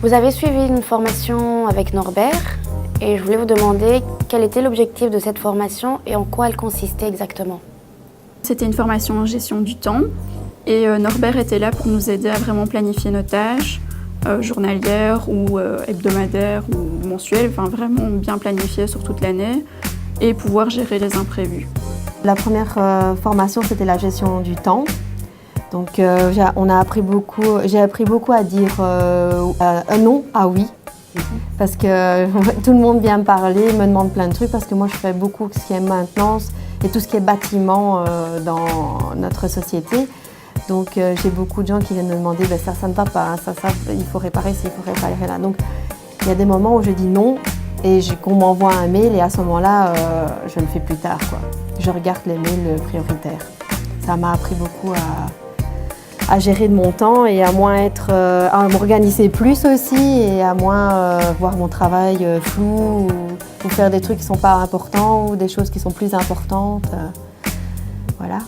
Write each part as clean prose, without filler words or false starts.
Vous avez suivi une formation avec Norbert et je voulais vous demander quel était l'objectif de cette formation et en quoi elle consistait exactement. C'était une formation en gestion du temps et Norbert était là pour nous aider à vraiment planifier nos tâches journalières ou hebdomadaires ou mensuelles, enfin vraiment bien planifier sur toute l'année et pouvoir gérer les imprévus. La première formation, c'était la gestion du temps. Donc j'ai appris beaucoup à dire non à oui. Parce que tout le monde vient me parler, me demande plein de trucs parce que moi je fais beaucoup ce qui est maintenance et tout ce qui est bâtiment dans notre société. Donc j'ai beaucoup de gens qui viennent me demander ça ne va pas, hein, ça, il faut réparer ça, il faut réparer là. Donc il y a des moments où je dis non et qu'on m'envoie un mail et à ce moment-là je le fais plus tard, quoi. Je regarde les mails prioritaires. Ça m'a appris beaucoup à gérer de mon temps et à à m'organiser plus aussi et à moins voir mon travail flou ou faire des trucs qui ne sont pas importants ou des choses qui sont plus importantes. Voilà.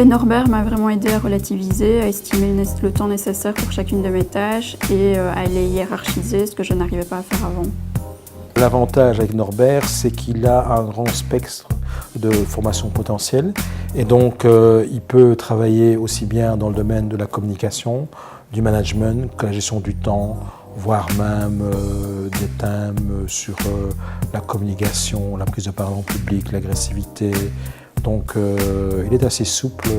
Norbert m'a vraiment aidé à relativiser, à estimer le temps nécessaire pour chacune de mes tâches et à les hiérarchiser, ce que je n'arrivais pas à faire avant. L'avantage avec Norbert, c'est qu'il a un grand spectre de formation potentielle et donc il peut travailler aussi bien dans le domaine de la communication, du management que la gestion du temps, voire même des thèmes sur la communication, la prise de parole en public, l'agressivité. Donc il est assez souple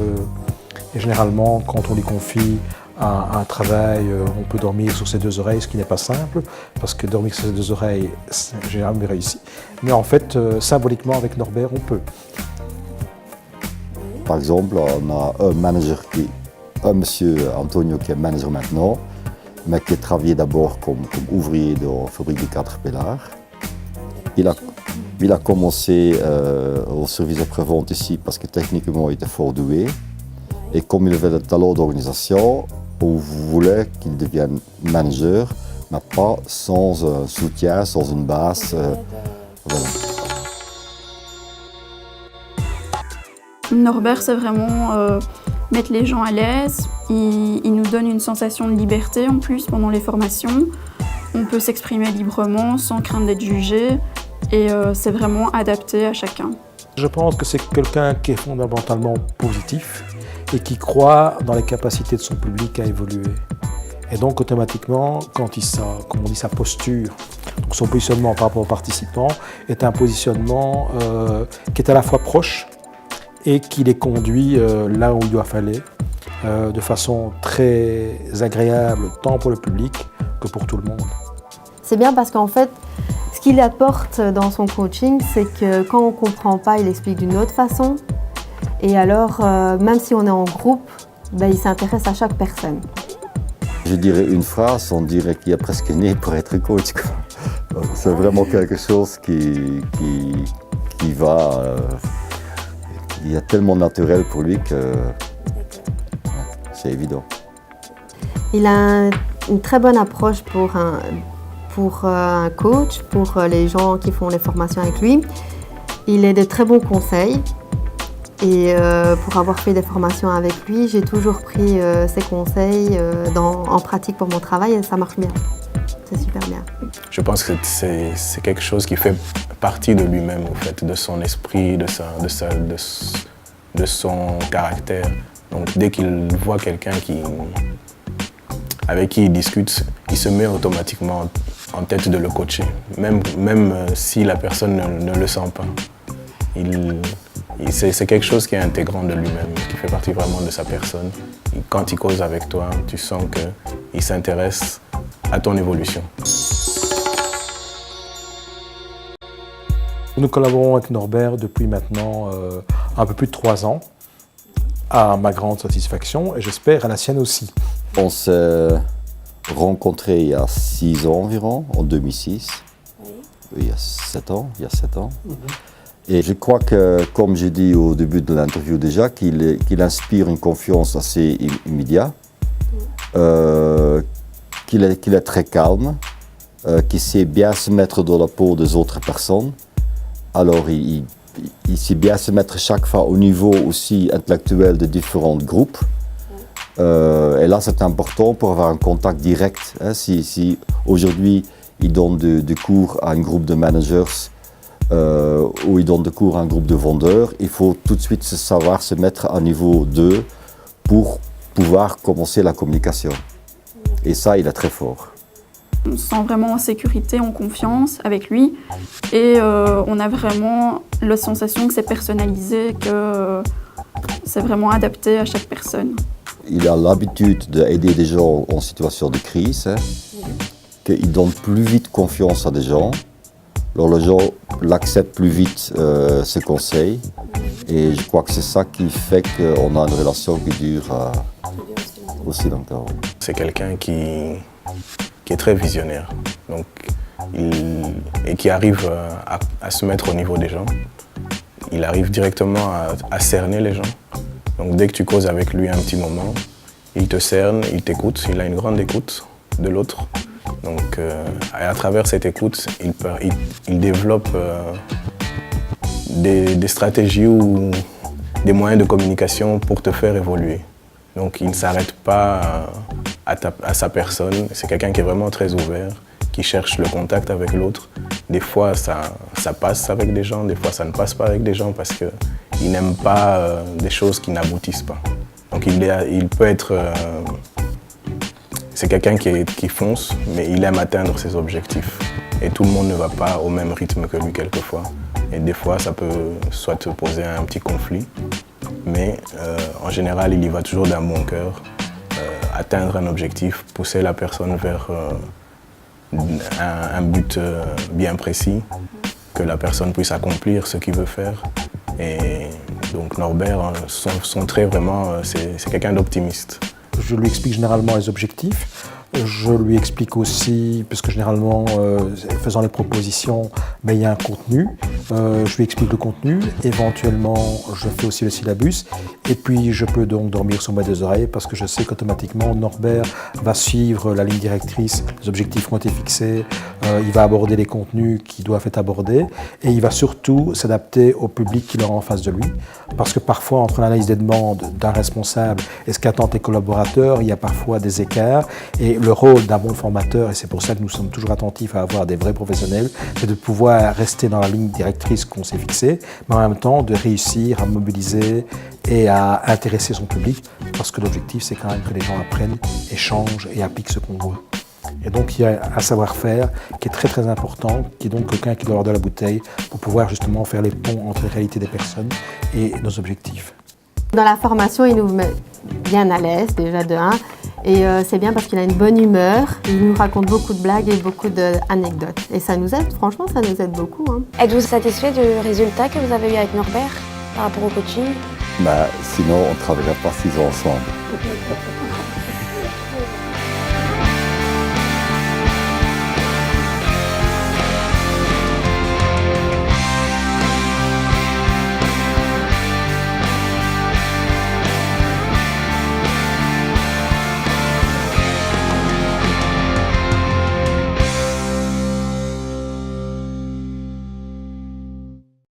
et généralement quand on lui confie un travail, on peut dormir sur ses deux oreilles, ce qui n'est pas simple, parce que dormir sur ses deux oreilles, j'ai jamais réussi. Mais en fait, symboliquement, avec Norbert, on peut. Par exemple, on a un monsieur Antonio qui est manager maintenant, mais qui a travaillé d'abord comme ouvrier dans la fabrique de Caterpillar. Il a commencé au service après-vente ici parce que techniquement il était fort doué. Et comme il avait le talent d'organisation, on voulait qu'il devienne manager, mais pas sans un soutien, sans une base. Voilà. Norbert, c'est vraiment mettre les gens à l'aise. Il nous donne une sensation de liberté en plus pendant les formations. On peut s'exprimer librement sans crainte d'être jugé et c'est vraiment adapté à chacun. Je pense que c'est quelqu'un qui est fondamentalement positif et qui croit dans les capacités de son public à évoluer. Et donc automatiquement, quand comme on dit, sa posture, donc son positionnement par rapport aux participants, est un positionnement qui est à la fois proche et qui les conduit là où il doit aller, de façon très agréable, tant pour le public que pour tout le monde. C'est bien parce qu'en fait, ce qu'il apporte dans son coaching, c'est que quand on ne comprend pas, il explique d'une autre façon. Et alors, même si on est en groupe, il s'intéresse à chaque personne. Je dirais une phrase, on dirait qu'il est presque né pour être coach. C'est vraiment quelque chose qui va... il est tellement naturel pour lui que c'est évident. Il a une très bonne approche pour un coach, pour les gens qui font les formations avec lui. Il a de très bons conseils. Et pour avoir fait des formations avec lui, j'ai toujours pris ses conseils en pratique pour mon travail et ça marche bien. C'est super bien. Je pense que c'est quelque chose qui fait partie de lui-même, en fait, de son esprit, de son caractère. Donc dès qu'il voit quelqu'un avec qui il discute, il se met automatiquement en tête de le coacher, même si la personne ne le sent pas. C'est quelque chose qui est intégrant de lui-même, qui fait partie vraiment de sa personne. Et quand il cause avec toi, tu sens qu'il s'intéresse à ton évolution. Nous collaborons avec Norbert depuis maintenant un peu plus de 3 ans, à ma grande satisfaction et j'espère à la sienne aussi. On s'est rencontrés il y a 6 ans environ, en 2006. Oui. Il y a 7 ans. Et je crois que, comme j'ai dit au début de l'interview déjà, qu'il inspire une confiance assez immédiate, qu'il est très calme, qu'il sait bien se mettre dans la peau des autres personnes. Alors il sait bien se mettre chaque fois au niveau aussi intellectuel de différents groupes. Et là, c'est important pour avoir un contact direct. Hein. Si aujourd'hui, il donne des cours à un groupe de managers ou il donne des cours à un groupe de vendeurs, il faut tout de suite savoir se mettre à niveau 2 pour pouvoir commencer la communication. Et ça, il est très fort. On se sent vraiment en sécurité, en confiance avec lui. Et on a vraiment la sensation que c'est personnalisé, que c'est vraiment adapté à chaque personne. Il a l'habitude d'aider des gens en situation de crise, hein, qu'il donne plus vite confiance à des gens. Alors les gens l'acceptent plus vite ses conseils. Et je crois que c'est ça qui fait qu'on a une relation qui dure aussi longtemps. C'est quelqu'un qui est très visionnaire donc, et qui arrive à se mettre au niveau des gens. Il arrive directement à cerner les gens. Donc dès que tu causes avec lui un petit moment, il te cerne, il t'écoute, il a une grande écoute de l'autre. Donc à travers cette écoute, il développe des stratégies ou des moyens de communication pour te faire évoluer. Donc il ne s'arrête pas à sa personne, c'est quelqu'un qui est vraiment très ouvert, qui cherche le contact avec l'autre. Des fois ça passe avec des gens, des fois ça ne passe pas avec des gens parce qu'il n'aime pas des choses qui n'aboutissent pas. Donc il peut être... c'est quelqu'un qui fonce, mais il aime atteindre ses objectifs. Et tout le monde ne va pas au même rythme que lui quelquefois. Et des fois, ça peut soit te poser un petit conflit, mais en général, il y va toujours d'un bon cœur, atteindre un objectif, pousser la personne vers un but bien précis, que la personne puisse accomplir ce qu'il veut faire. Et donc Norbert, son trait vraiment, c'est quelqu'un d'optimiste. Je lui explique généralement les objectifs. Je lui explique aussi, parce que généralement, faisant les propositions, il y a un contenu. Je lui explique le contenu. Éventuellement, je fais aussi le syllabus. Et puis, je peux donc dormir sur mes deux oreilles parce que je sais qu'automatiquement, Norbert va suivre la ligne directrice. Les objectifs ont été fixés. Il va aborder les contenus qui doivent être abordés. Et il va surtout s'adapter au public qu'il aura en face de lui. Parce que parfois, entre l'analyse des demandes d'un responsable et ce qu'attendent les collaborateurs, il y a parfois des écarts. Et le rôle d'un bon formateur, et c'est pour ça que nous sommes toujours attentifs à avoir des vrais professionnels, c'est de pouvoir rester dans la ligne directrice qu'on s'est fixée, mais en même temps de réussir à mobiliser et à intéresser son public, parce que l'objectif c'est quand même que les gens apprennent, échangent et appliquent ce qu'on voit. Et donc il y a un savoir-faire qui est très très important, qui est donc quelqu'un qui doit avoir de la bouteille pour pouvoir justement faire les ponts entre les réalités des personnes et nos objectifs. Dans la formation, il nous met bien à l'aise déjà de 1. Et c'est bien parce qu'il a une bonne humeur, il nous raconte beaucoup de blagues et beaucoup d'anecdotes. Et ça nous aide, franchement, ça nous aide beaucoup. Hein. Êtes-vous satisfait du résultat que vous avez eu avec Norbert par rapport au coaching? Sinon, on ne travaillerait pas 6 ans ensemble.